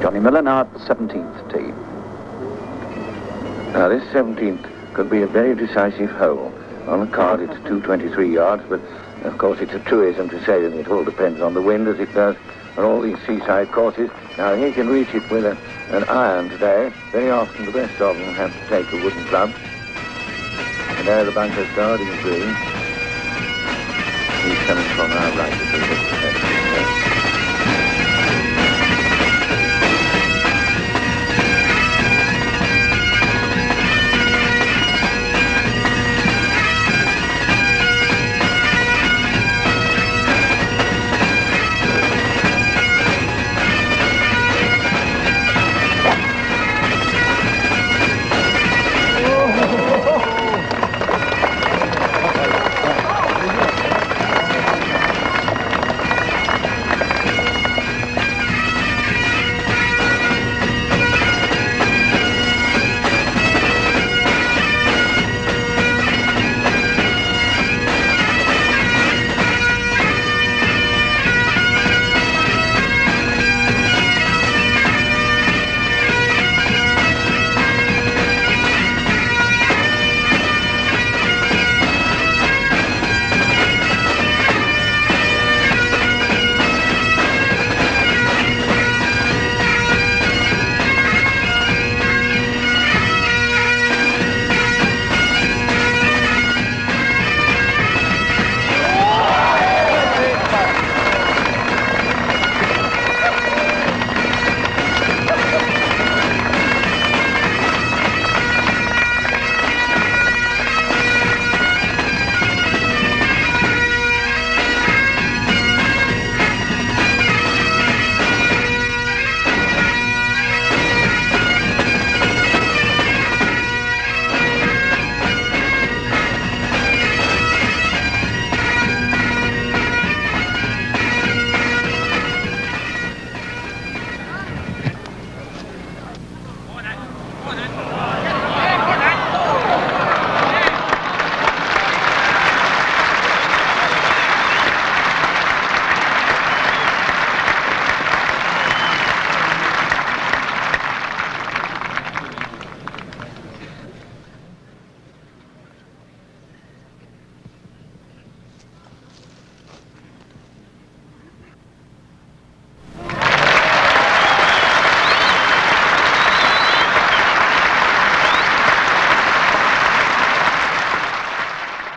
Johnny Miller now at the 17th tee. Now this 17th could be a very decisive hole. On the card it's 223 yards, but of course it's a truism to say that it all depends on the wind, as it does on all these seaside courses. Now he can reach it with an iron today. Very often the best of them have to take a wooden club. And there the bunker's guarding the green. He's coming from our right at the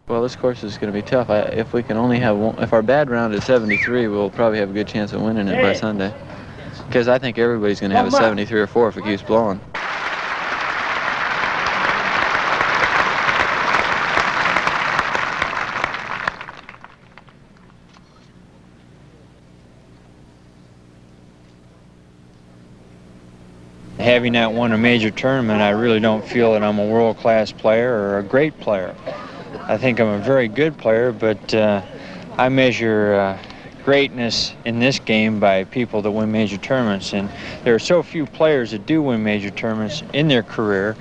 Well, this course is going to be tough. If we can only have one, if our bad round is 73, we'll probably have a good chance of winning it by Sunday. Because I think everybody's going to have a 73 or 4 if it keeps blowing. Having not won a major tournament, I really don't feel that I'm a world-class player or a great player. I think I'm a very good player, but I measure greatness in this game by people that win major tournaments. And there are so few players that do win major tournaments in their career,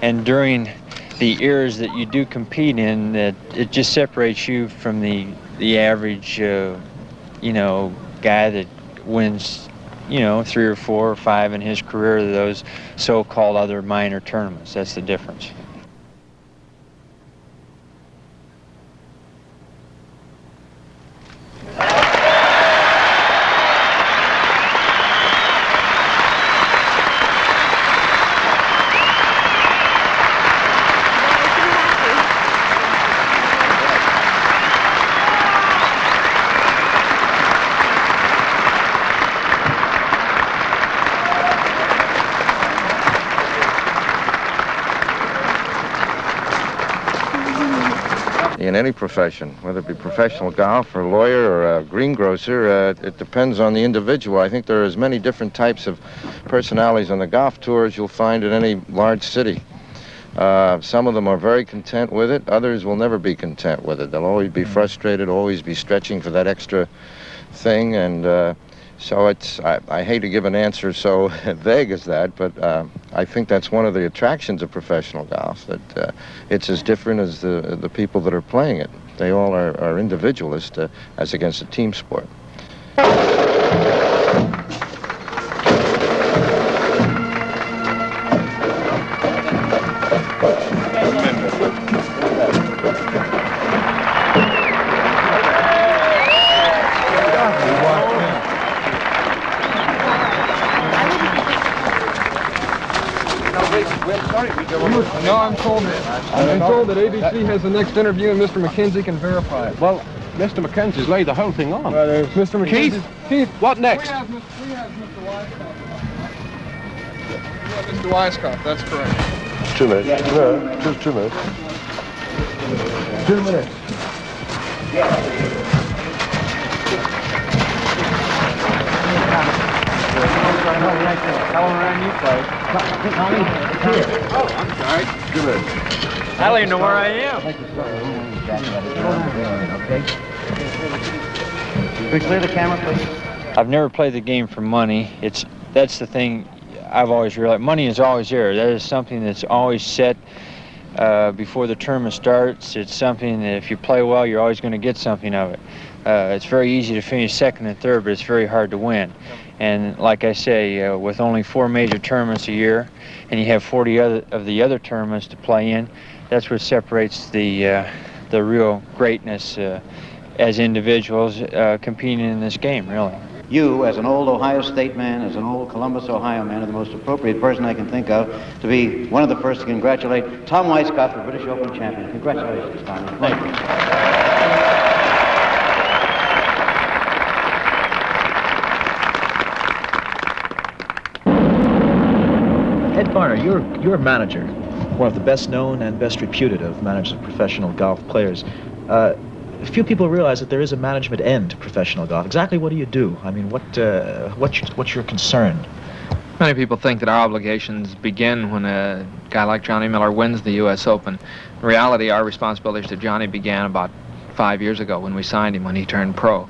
and during the eras that you do compete in, that it just separates you from the average, you know, guy that wins, you know, 3 or 4 or 5 in his career of those so-called other minor tournaments. That's the difference. In any profession, whether it be professional golf or a lawyer or a greengrocer, it depends on the individual. I think there are as many different types of personalities on the golf tour as you'll find in any large city. Some of them are very content with it. Others will never be content with it. They'll always be frustrated, always be stretching for that extra thing. And so I hate to give an answer so vague as that, but I think that's one of the attractions of professional golf, that it's as different as the people that are playing it. They all are individualist as against a team sport. No, I'm told that ABC has the next interview and Mr. McKenzie can verify it. Well, Mr. McKenzie's laid the whole thing on. Mr. McKenzie. Keith, what next? We have Mr. Weisskopf. We have Mr. Weisskopf, that's correct. 2 minutes. No, just 2 minutes. 2 minutes. Tell him around you play. Oh, I'm sorry. 2 minutes. I don't even know where I am. Can we clear the camera, please? I've never played the game for money. That's the thing I've always realized. Money is always there. That is something that's always set before the tournament starts. It's something that if you play well, you're always going to get something of it. It's very easy to finish second and third, but it's very hard to win. And like I say, with only 4 major tournaments a year, and you have 40 of the other tournaments to play in, that's what separates the real greatness as individuals competing in this game, really. You, as an old Ohio State man, as an old Columbus, Ohio man, are the most appropriate person I can think of to be one of the first to congratulate Tom Weisskopf, the British Open champion. Congratulations, Tom. Thank you. Ed Garner, you're a manager, one of the best known and best reputed of managers of professional golf players. Few people realize that there is a management end to professional golf. Exactly what do you do? I mean, what's your concern? Many people think that our obligations begin when a guy like Johnny Miller wins the U.S. Open. In reality, our responsibilities to Johnny began about 5 years ago when we signed him when he turned pro.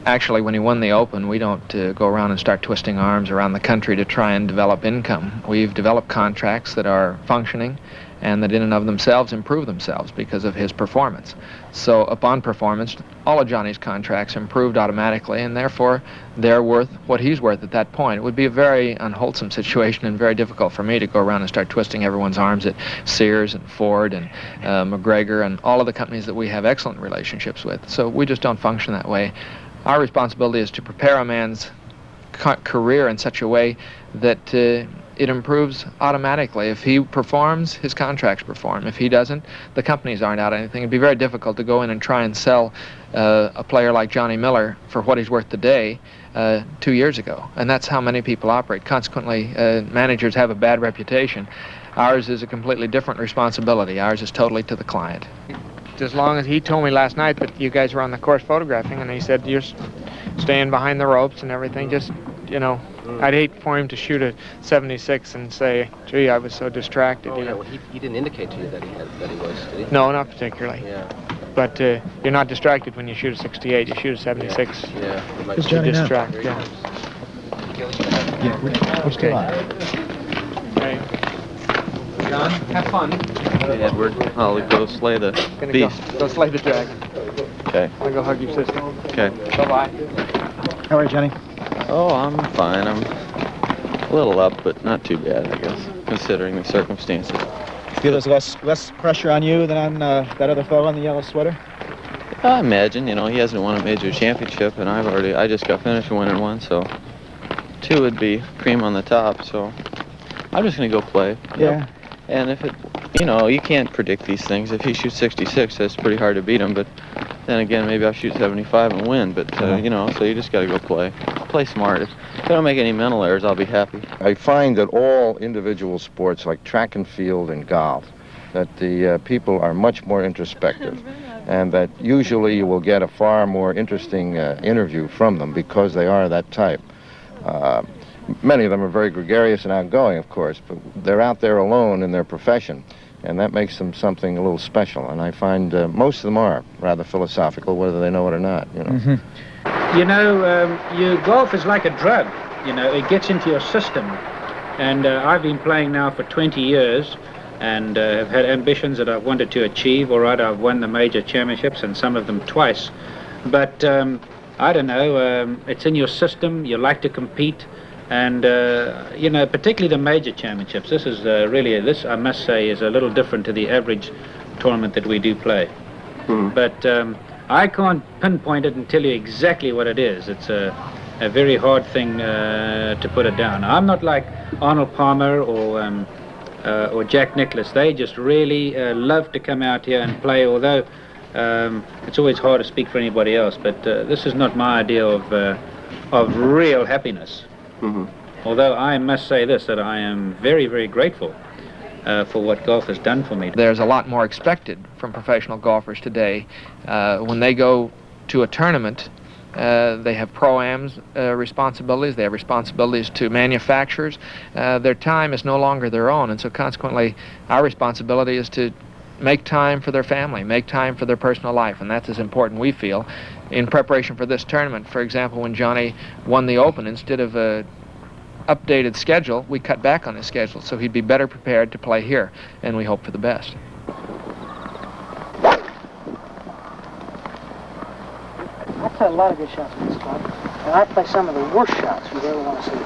Actually, when he won the Open, we don't go around and start twisting arms around the country to try and develop income. We've developed contracts that are functioning and that in and of themselves improve themselves because of his performance. So upon performance, all of Johnny's contracts improved automatically, and therefore they're worth what he's worth at that point. It would be a very unwholesome situation and very difficult for me to go around and start twisting everyone's arms at Sears and Ford and McGregor and all of the companies that we have excellent relationships with. So we just don't function that way. Our responsibility is to prepare a man's career in such a way that it improves automatically. If he performs, his contracts perform. If he doesn't, the companies aren't out anything. It'd be very difficult to go in and try and sell a player like Johnny Miller for what he's worth today 2 years ago. And that's how many people operate. Consequently, managers have a bad reputation. Ours is a completely different responsibility. Ours is totally to the client. As long as he told me last night that you guys were on the course photographing, and he said you're staying behind the ropes and everything, just, you know, I'd hate for him to shoot a 76 and say, gee, I was so distracted. Oh, yeah, well, he didn't indicate to you that he was, did he? No, not particularly. Yeah. But you're not distracted when you shoot a 68. You shoot a 76. Yeah. Who's Johnny now? Distract, yeah. We're still on. Okay. John, have fun. Hey, Edward, I'll go slay the beast. Go slay the dragon. Okay. I'll go hug your sister. Okay. Bye-bye. How are you, Johnny? Oh, I'm fine. I'm a little up, but not too bad, I guess, considering the circumstances. Feel there's less pressure on you than on that other fellow in the yellow sweater? I imagine, you know, he hasn't won a major championship, and I just got finished winning one, so 2 would be cream on the top, so I'm just going to go play. Yeah. And if it, you know, you can't predict these things. If he shoots 66, that's pretty hard to beat him, but then again, maybe I'll shoot 75 and win, but, you know, so you just got to go play. Play smart. If I don't make any mental errors, I'll be happy. I find that all individual sports like track and field and golf, that the people are much more introspective, and that usually you will get a far more interesting interview from them because they are that type. Many of them are very gregarious and outgoing, of course, but they're out there alone in their profession, and that makes them something a little special. And I find most of them are rather philosophical, whether they know it or not, you know. Mm-hmm. You know, golf is like a drug. You know, it gets into your system. And I've been playing now for 20 years and have had ambitions that I've wanted to achieve. All right, I've won the major championships and some of them twice. But I don't know, it's in your system. You like to compete. And, you know, particularly the major championships. This is really, this I must say, is a little different to the average tournament that we do play. But I can't pinpoint it and tell you exactly what it is. It's a very hard thing to put it down. I'm not like Arnold Palmer or or Jack Nicklaus. They just really love to come out here and play, although it's always hard to speak for anybody else, but this is not my idea of real happiness. Although I must say this, that I am very, very grateful for what golf has done for me. There's a lot more expected from professional golfers today. When they go to a tournament, they have pro-ams responsibilities, they have responsibilities to manufacturers. Their time is no longer their own, and so consequently our responsibility is to make time for their family, make time for their personal life, and that's as important, we feel. In preparation for this tournament, for example, when Johnny won the Open, instead of a updated schedule, we cut back on his schedule so he'd be better prepared to play here, and we hope for the best. I play a lot of good shots in this club, and I play some of the worst shots you'd ever want to see.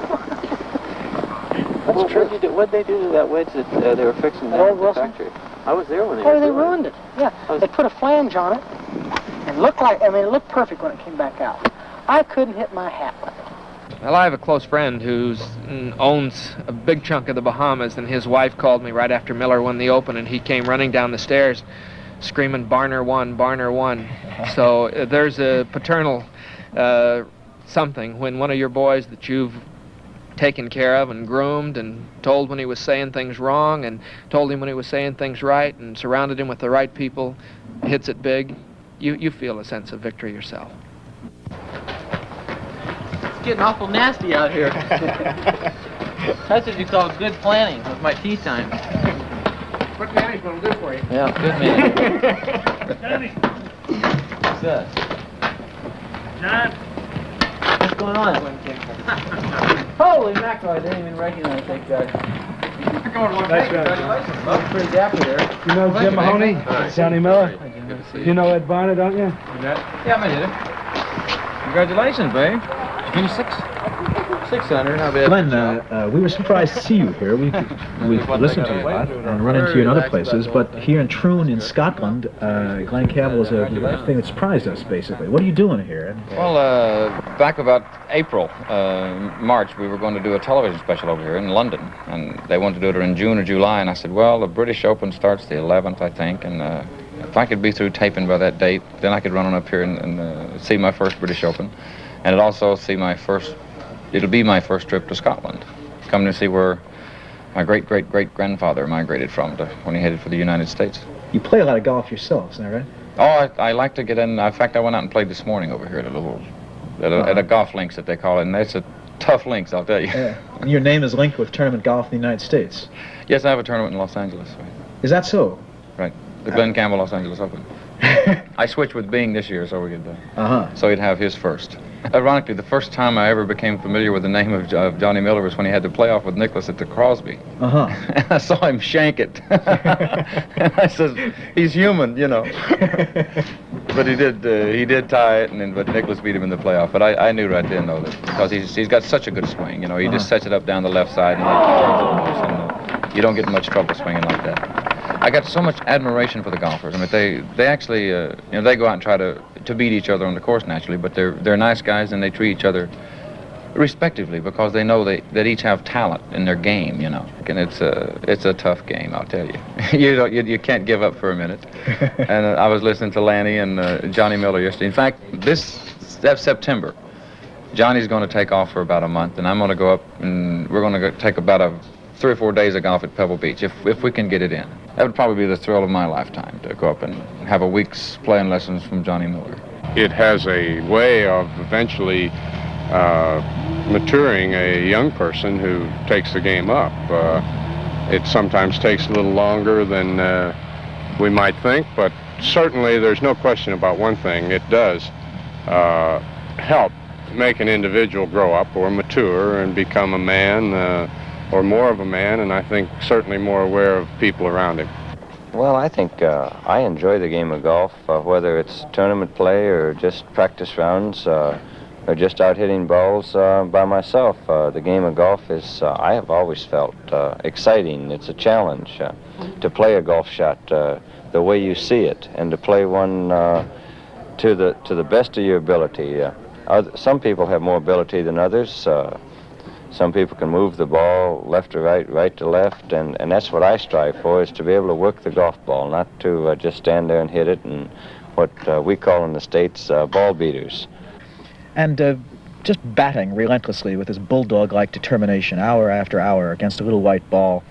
That's true. What'd they do to that wedge that they were fixing down at the factory? I was there when they were They ruined it. Yeah, they put a flange on it, and it looked perfect when it came back out. I couldn't hit my hat with it. Well, I have a close friend who owns a big chunk of the Bahamas, and his wife called me right after Miller won the Open, and he came running down the stairs screaming, "Barner won, Barner won." So there's a paternal something when one of your boys that you've taken care of and groomed and told when he was saying things wrong and told him when he was saying things right and surrounded him with the right people hits it big, you feel a sense of victory yourself. It's getting awful nasty out here. That's what you call good planning with my tea time. What Manny's gonna do for you? Yeah, good man. What's that? John? What's going on? Holy mackerel, I didn't even recognize that guy. Nice Congratulations. Well, pretty dapper there. You know Jim Mahoney, Sonny Miller. You know Ed Barner, don't you? Yeah, I did it. Congratulations, babe. You finished 600, not bad. Glenn, we were surprised to see you here. We've listened to you a lot and run into you in other places, but here in Troon in Scotland, Glenn Campbell is a thing that surprised us, basically. What are you doing here? Well, back about April, March, we were going to do a television special over here in London, and they wanted to do it in June or July, and I said, well, the British Open starts the 11th, I think, and if I could be through taping by that date, then I could run on up here and see my first British Open, and it'll be my first trip to Scotland, coming to see where my great-great-great-grandfather migrated from when he headed for the United States. You play a lot of golf yourself, isn't that right? Oh, I like to get in. In fact, I went out and played this morning over here at a golf links that they call it, and that's a tough links, I'll tell you. Yeah. And your name is linked with tournament golf in the United States. Yes, I have a tournament in Los Angeles. Right. Is that so? Right. The Glenn Campbell Los Angeles Open. I switched with Bing this year, so we could. So he'd have his first. Ironically, the first time I ever became familiar with the name of Johnny Miller was when he had the playoff with Nicklaus at the Crosby. And I saw him shank it. And I said, he's human, you know. But he did tie it, but Nicklaus beat him in the playoff. But I knew right then, though, that because he's got such a good swing, you know. He just sets it up down the left side and he turns it loose, and you don't get much trouble swinging like that. I got so much admiration for the golfers. I mean, they actually, they go out and try to beat each other on the course naturally, but they're nice guys and they treat each other respectively because they know that each have talent in their game, you know. And it's a tough game, I'll tell you. you can't give up for a minute. And I was listening to Lanny and Johnny Miller yesterday. In fact, this September, Johnny's going to take off for about a month, and I'm going to go up and we're going to take about 3 or 4 days of golf at Pebble Beach, if we can get it in. That would probably be the thrill of my lifetime, to go up and have a week's playing lessons from Johnny Miller. It has a way of eventually maturing a young person who takes the game up. It sometimes takes a little longer than we might think, but certainly there's no question about one thing. It does help make an individual grow up or mature and become a man, or more of a man, and I think certainly more aware of people around him. Well, I think I enjoy the game of golf, whether it's tournament play or just practice rounds or just out hitting balls by myself. The game of golf is, I have always felt, exciting. It's a challenge to play a golf shot the way you see it and to play one to the best of your ability. Some people have more ability than others. Some people can move the ball left to right, right to left, and that's what I strive for, is to be able to work the golf ball, not to just stand there and hit it, and what we call in the States ball beaters. And just batting relentlessly with his bulldog-like determination, hour after hour, against a little white ball,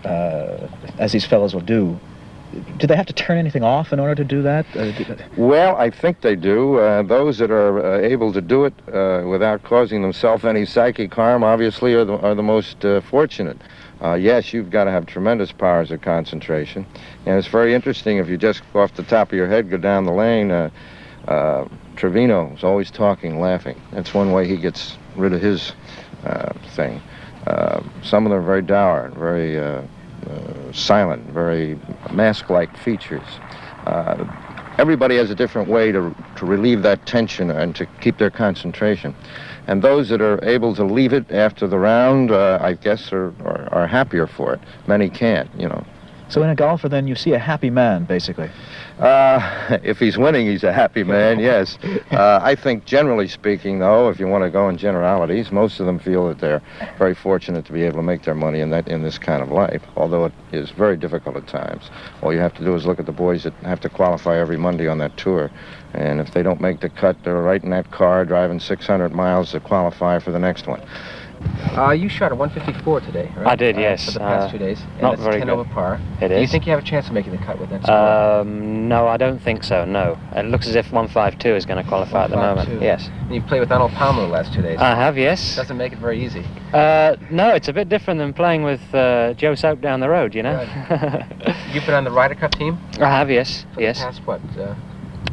as these fellows will do. Do they have to turn anything off in order to do that? Well, I think they do. Those that are able to do it without causing themselves any psychic harm, obviously, are the most fortunate. Yes, you've got to have tremendous powers of concentration. And it's very interesting if you just off the top of your head go down the lane. Trevino is always talking, laughing. That's one way he gets rid of his thing. Some of them are very dour, very silent, very mask-like features. Everybody has a different way to relieve that tension and to keep their concentration. And those that are able to leave it after the round, I guess, are happier for it. Many can't, you know. So in a golfer, then, you see a happy man, basically. If he's winning, he's a happy man, yes. I think, generally speaking, though, if you want to go in generalities, most of them feel that they're very fortunate to be able to make their money in this kind of life, although it is very difficult at times. All you have to do is look at the boys that have to qualify every Monday on that tour, and if they don't make the cut, they're right in that car driving 600 miles to qualify for the next one. You shot a 154 today, right? I did, yes. For the past 2 days. And Not that's very 10 good. over par. It Do you is. think you have a chance of making the cut with that score? No, I don't think so, no. It looks as if 152 is going to qualify at the moment. 152. Yes. And you've played with Arnold Palmer the last 2 days. I have, yes. Doesn't make it very easy. No, it's a bit different than playing with Joe Soap down the road, you know? Right. You've been on the Ryder Cup team? I have, yes. For yes. the past, what?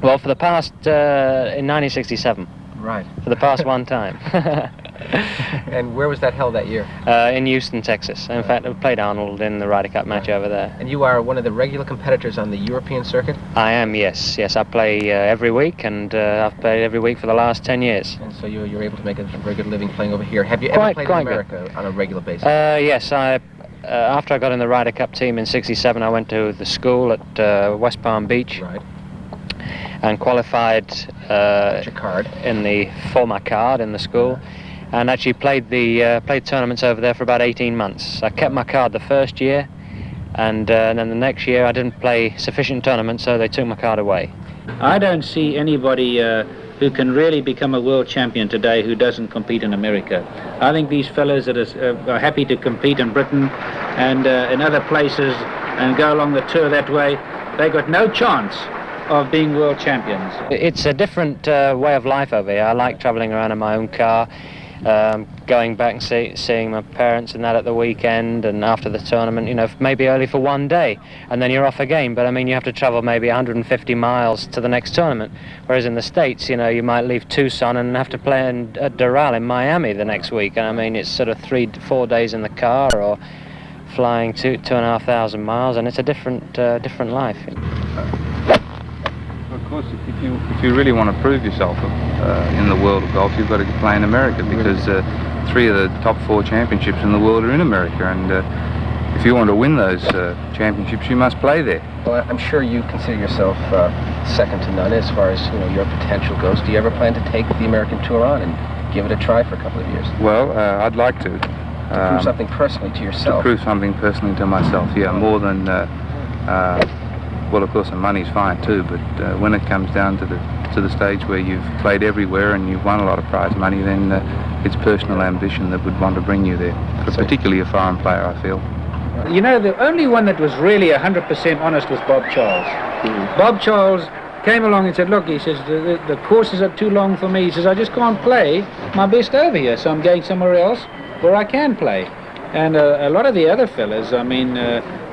Well, for the past, in 1967. Right. For the past one time. And where was that held that year? In Houston, Texas. In fact, I played Arnold in the Ryder Cup match over there. And you are one of the regular competitors on the European circuit? I am, yes. Yes, I play every week, and I've played every week for the last 10 years. And so you're able to make a very good living playing over here. Have you ever played in America on a regular basis? Yes, after I got in the Ryder Cup team in '67, I went to the school at West Palm Beach. Right. And qualified for my card in the school, and actually played tournaments over there for about 18 months. I kept my card the first year, and then the next year I didn't play sufficient tournaments, so they took my card away. I don't see anybody who can really become a world champion today who doesn't compete in America. I think these fellows that are happy to compete in Britain and in other places and go along the tour that way, they got no chance of being world champions. It's a different way of life over here. I like travelling around in my own car, going back and seeing my parents and that at the weekend, and after the tournament, you know, maybe early for one day, and then you're off again. But I mean, you have to travel maybe 150 miles to the next tournament, whereas in the States, you know, you might leave Tucson and have to play at Doral in Miami the next week. And I mean, it's sort of 3-4 days in the car, or flying 2,500 miles, and it's a different life. Of course, if you really want to prove yourself in the world of golf, you've got to play in America, because 3 of the top 4 championships in the world are in America, and if you want to win those championships, you must play there. Well, I'm sure you consider yourself second to none as far as your potential goes. Do you ever plan to take the American tour on and give it a try for a couple of years? Well, I'd like to. To prove something personally to yourself? To prove something personally to myself, yeah, more than... well, of course, the money's fine too, but when it comes down to the stage where you've played everywhere and you've won a lot of prize money, then it's personal ambition that would want to bring you there. Particularly a foreign player, I feel. You know, the only one that was really 100% honest was Bob Charles. Bob Charles came along and said, look, he says, the courses are too long for me. He says, I just can't play my best over here, so I'm going somewhere else where I can play. And a lot of the other fellas, I mean,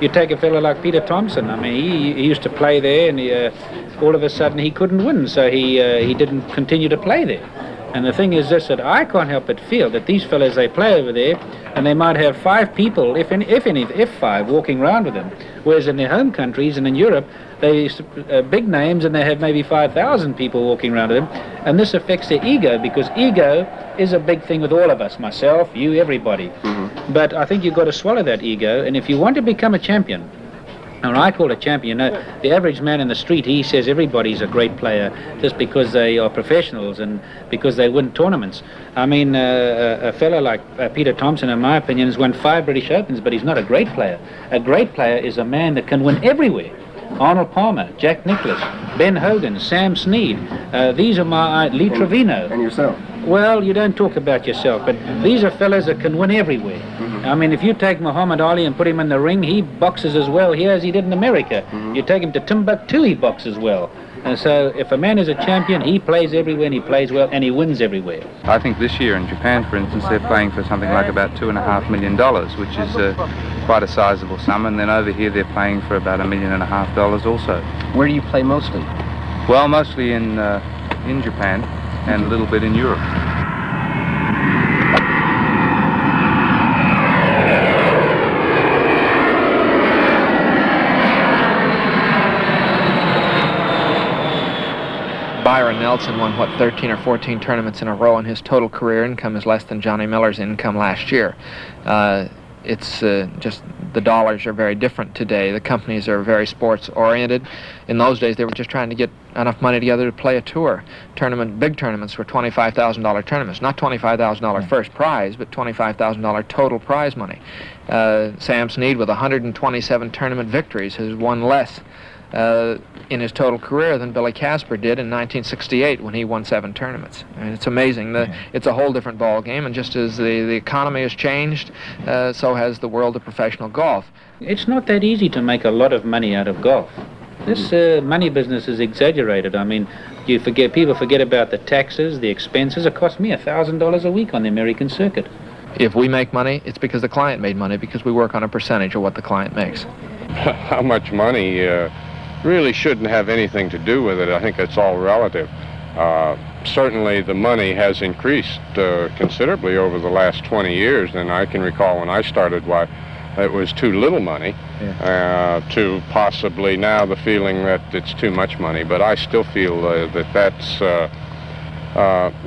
you take a fella like Peter Thompson. I mean, he used to play there, and all of a sudden he couldn't win, so he didn't continue to play there. And the thing is this, that I can't help but feel that these fellas, they play over there, and they might have 5 people, if 5, walking around with them. Whereas in their home countries and in Europe, they big names, and they have maybe 5,000 people walking around with them. And this affects their ego, because ego is a big thing with all of us, myself, you, everybody. But I think you've got to swallow that ego, and if you want to become a champion, And when I call a champion, you know, the average man in the street, he says everybody's a great player just because they are professionals and because they win tournaments. I mean, a fellow like Peter Thompson, in my opinion, has won 5 British Opens, but he's not a great player. A great player is a man that can win everywhere. Arnold Palmer, Jack Nicklaus, Ben Hogan, Sam Snead. These are my... Lee Trevino. And yourself? Well, you don't talk about yourself, but these are fellas that can win everywhere. I mean, if you take Muhammad Ali and put him in the ring, he boxes as well here as he did in America. You take him to Timbuktu, he boxes well. And so if a man is a champion, he plays everywhere and he plays well and he wins everywhere. I think this year in Japan, for instance, they're playing for something like about $2.5 million, which is quite a sizable sum. And then over here, they're playing for about $1.5 million also. Where do you play mostly? Well, mostly in Japan and a little bit in Europe. Byron Nelson won, 13 or 14 tournaments in a row, and his total career income is less than Johnny Miller's income last year. It's just the dollars are very different today. The companies are very sports-oriented. In those days, they were just trying to get enough money together to play a tour. Big tournaments were $25,000 tournaments, not $25,000 first prize, but $25,000 total prize money. Sam Snead, with 127 tournament victories, has won less in his total career than Billy Casper did in 1968 when he won 7 tournaments. I mean, it's amazing. It's a whole different ball game, and just as the economy has changed, so has the world of professional golf. It's not that easy to make a lot of money out of golf. This money business is exaggerated. I mean, people forget about the taxes, the expenses. It cost me $1,000 a week on the American circuit. If we make money, it's because the client made money, because we work on a percentage of what the client makes. How much money really shouldn't have anything to do with it. I think it's all relative. Certainly the money has increased considerably over the last 20 years, and I can recall when I started, why it was too little money, to possibly now the feeling that it's too much money. But I still feel that that's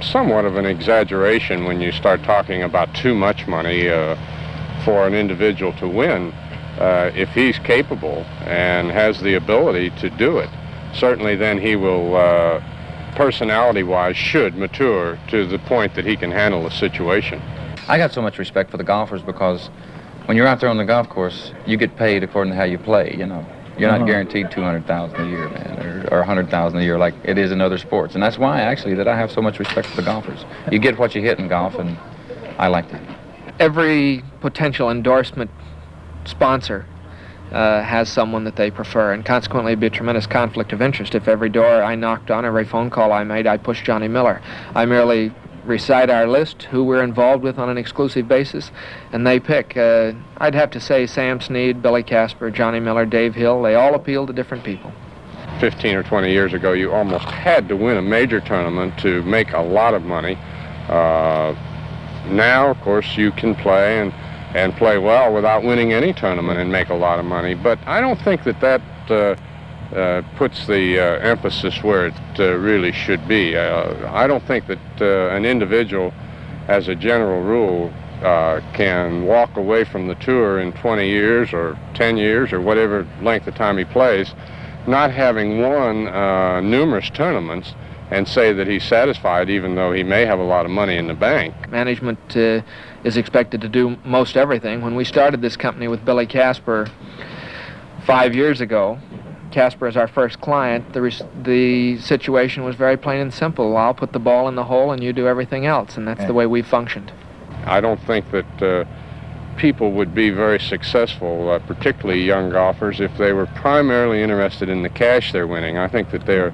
somewhat of an exaggeration when you start talking about too much money for an individual to win. If he's capable and has the ability to do it, certainly then he will, personality-wise, should mature to the point that he can handle the situation. I got so much respect for the golfers because when you're out there on the golf course, you get paid according to how you play, you know. You're not guaranteed $200,000 a year, man, or $100,000 a year like it is in other sports. And that's why, actually, that I have so much respect for the golfers. You get what you hit in golf, and I like that. Every potential endorsement sponsor has someone that they prefer, and consequently it'd be a tremendous conflict of interest if every door I knocked on, every phone call I made, I pushed Johnny Miller. I merely recite our list, who we're involved with on an exclusive basis, and they pick. I'd have to say Sam Snead, Billy Casper, Johnny Miller, Dave Hill, they all appeal to different people. 15 or 20 years ago, you almost had to win a major tournament to make a lot of money. Now, of course, you can play and play well without winning any tournament and make a lot of money. But I don't think that puts the emphasis where it really should be. I don't think that an individual, as a general rule, can walk away from the tour in 20 years or 10 years or whatever length of time he plays, not having won numerous tournaments, and say that he's satisfied even though he may have a lot of money in the bank. Management is expected to do most everything. When we started this company with Billy Casper 5 years ago, Casper is our first client, the situation was very plain and simple. I'll put the ball in the hole and you do everything else, and that's the way we've functioned. I don't think that people would be very successful, particularly young golfers, if they were primarily interested in the cash they're winning. I think that they're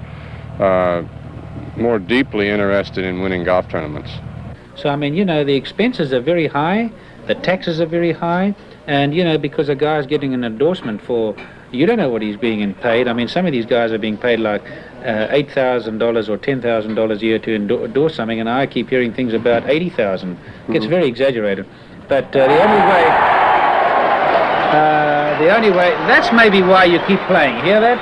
more deeply interested in winning golf tournaments. So, I mean, you know, the expenses are very high, the taxes are very high, and, you know, because a guy's getting an endorsement for, you don't know what he's being paid. I mean, some of these guys are being paid like $8,000 or $10,000 a year to endorse something, and I keep hearing things about $80,000. It gets very exaggerated. But the only way, that's maybe why you keep playing. Hear that?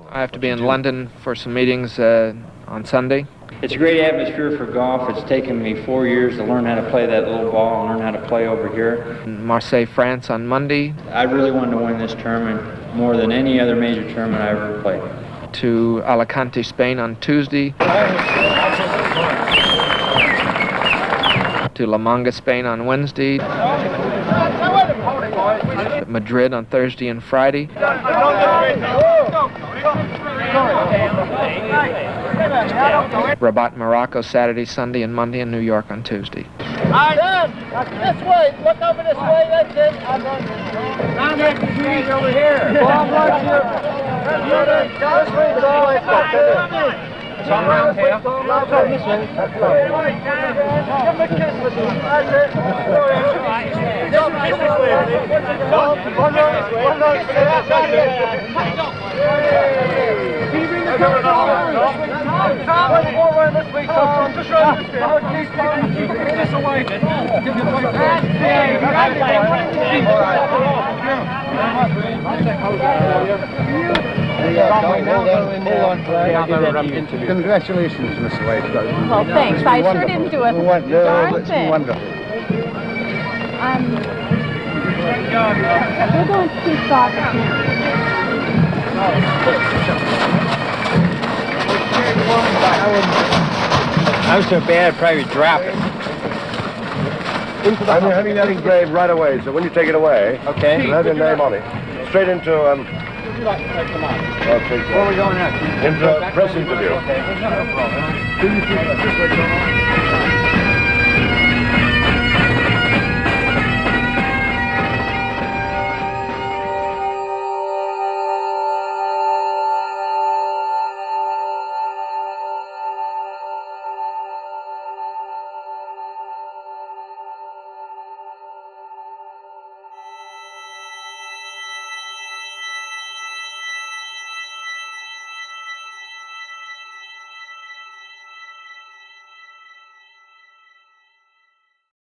I have to be in London for some meetings on Sunday. It's a great atmosphere for golf. It's taken me 4 years to learn how to play that little ball and learn how to play over here. Marseille, France on Monday. I really wanted to win this tournament more than any other major tournament I ever played. To Alicante, Spain on Tuesday. To La Manga, Spain on Wednesday. Madrid on Thursday and Friday. Rabat, Morocco, Saturday, Sunday, and Monday, and New York on Tuesday. This way. Look over this way. That's it. Down there, over here. Bob, watch you. It's on around here. This way. Give him a kiss with me. That's it. Can you bring the camera forward this way, Tom? Just run this way. Keep this away. Congratulations, Miss White. Well, thanks. I sure didn't do a darn thing. Wonderful. We're going to see soccer. I was so bad, I'd probably drop it. I'm having that engraved right away, so when you take it away, okay, you'll have your name on it. Straight into, Where are we going next? Into a press interview. Okay.